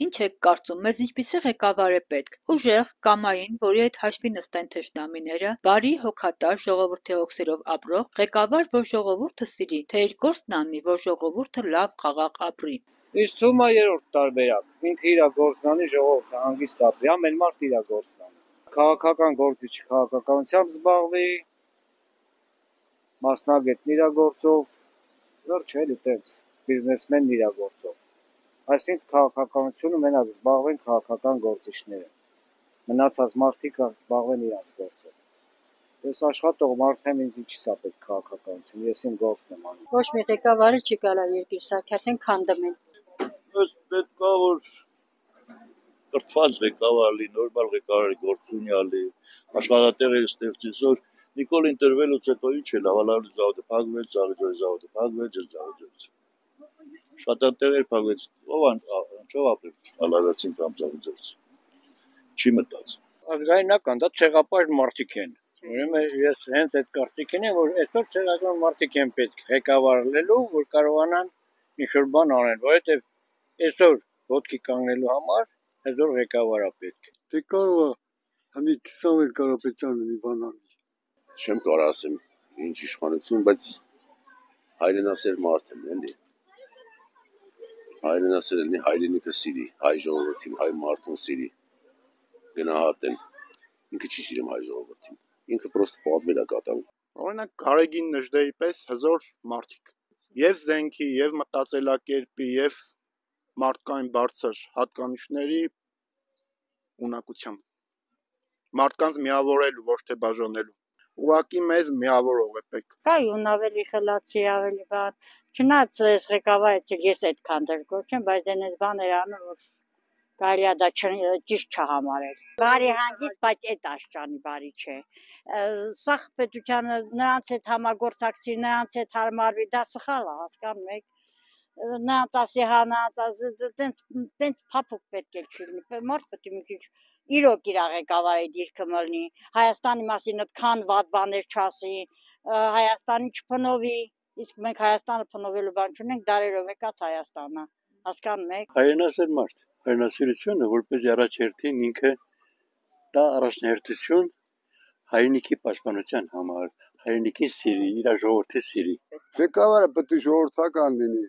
Ինչ եք կարծում, մեզ ինչպիսի ղեկավար է պետք։ Ուժեղ, կամային, որի հետ հաշվի նստեն թշնամիները, բարի, հոգատար, ժողովրդի հոգսերով ապրող, ղեկավար, որ ժողովուրդը սիրի, թե իր գործն անի, որ ժողովուրդը լավ, խաղաղ ապրի։ Ինձ թվում է երրորդ տարբերակ։ Ինքը իր գործն անի, ժողովուրդը հանգիստ ապրի, ամեն մարդ իր գործն անի։ Քաղաքական գործիչը քաղաքականությամբ զբաղվի, մասնագետն իր գործով, վերջ էլի տենց, բիզնեսմենն իր գործով։ Այսինքն քաղաքականությունը մենակ զբաղվեն քաղաքական գործիչները, մնացած մարդիկ զբաղվեն իրենց գործով։ Ես աշխատող մարդ եմ, ինձ ինչի՞ս է պետք քաղաքականություն, ես իմ գործն եմ անում։ Ոչ մի ղեկավարը չի կարա երկիր սարքել, արդեն քանդում են։ Ես պետք է որ կրթված ղեկավար լինի, նորմալ ղեկավարի գործունյա լինի, աշխատատեղեր ստեղծի, որ Նիկոլ ինտերվելուց հետո ինչ է լավալարի զավոդը փակվեց, Զաղիձորի զավոդը փակվեց, Զաղիձորից։ Աշխատատեղեր փակվեց, ինչով ապրել, Ալավերցին կամ Զաղիձորից։ Չի մտածում։ Ազգայնական դա ցեղապաշտ մարդիկ են։ Ուրեմն ես հենց այդ կարծիքին եմ, որ այսօր ցեղական մարդիկ են պետք ղեկավարելու, որ կարողանան ինչ-որ բան անել, որովհետև այսօր ոտքի կանգնելու համար այսօր ղեկավար է պետք։ Դե կարող է համի Սամվել Կարապետյանը մի բան անի։ Չեմ կարող ասեմ ինչ իշխանություն, բայց հայրենասեր մարդ եմ, էլի։ Հայրենասեր լինի, հայրենիքը սիրի, հայ ժողովրդին, հայ մարդուն սիրի, գնահատեն։ Ինքը չի սիրում հայ ժողովրդին, ինքը պրոստը պատվել է կատարում։ Օրինակ Գարեգին Նժդեի պես հզոր մարդիկ, եւ զենքի, եւ մտածելակերպի, եւ մարդկային բարձր հատկանիշների ունակությամբ։ Մարդկանց միավորելու, ոչ թե բաժանելու։ Ուղղակի մեզ միավորող է պետք։ Կայուն ավելի խելացի, ավելի բան։ Չնայած այս ղեկավարը ես այդքան դժգոհ չեմ, բայց դեն այս բաները անում, որ կարելի է դա ճիշտ չհամարել։ Բարի հանգիստ, բայց այդ աշճանի բարի չէ։ Սա պետությանը նրանց հետ համագործակցի, նրանց հետ հարմարվի, դա սխալ է, հասկանում եք։ Նրանց ասի հա, նրանց ասի, տենց փափուկ պետք է չլինի։ Մարդ պետք է մի քիչ իրոք իր ղեկավարի դիրքը մլնի, Հայաստանի մասին այդքան վատ բաներ չասի, Հայաստանի չփնովի, իսկ մենք Հայաստանը փնովելու բան չունենք, դարերով եկած Հայաստանը, հասկանում եք։ Հայրենասեր մարդ, հայրենասիրությունը որպես առաջերտին ինքը դա առաջնահերթություն հայրենիքի պաշտպանության համար, հայրենիքին սիրի, իր ժողովրդի սիրի։ Ղեկավարը պետք է ժողովրդական լինի,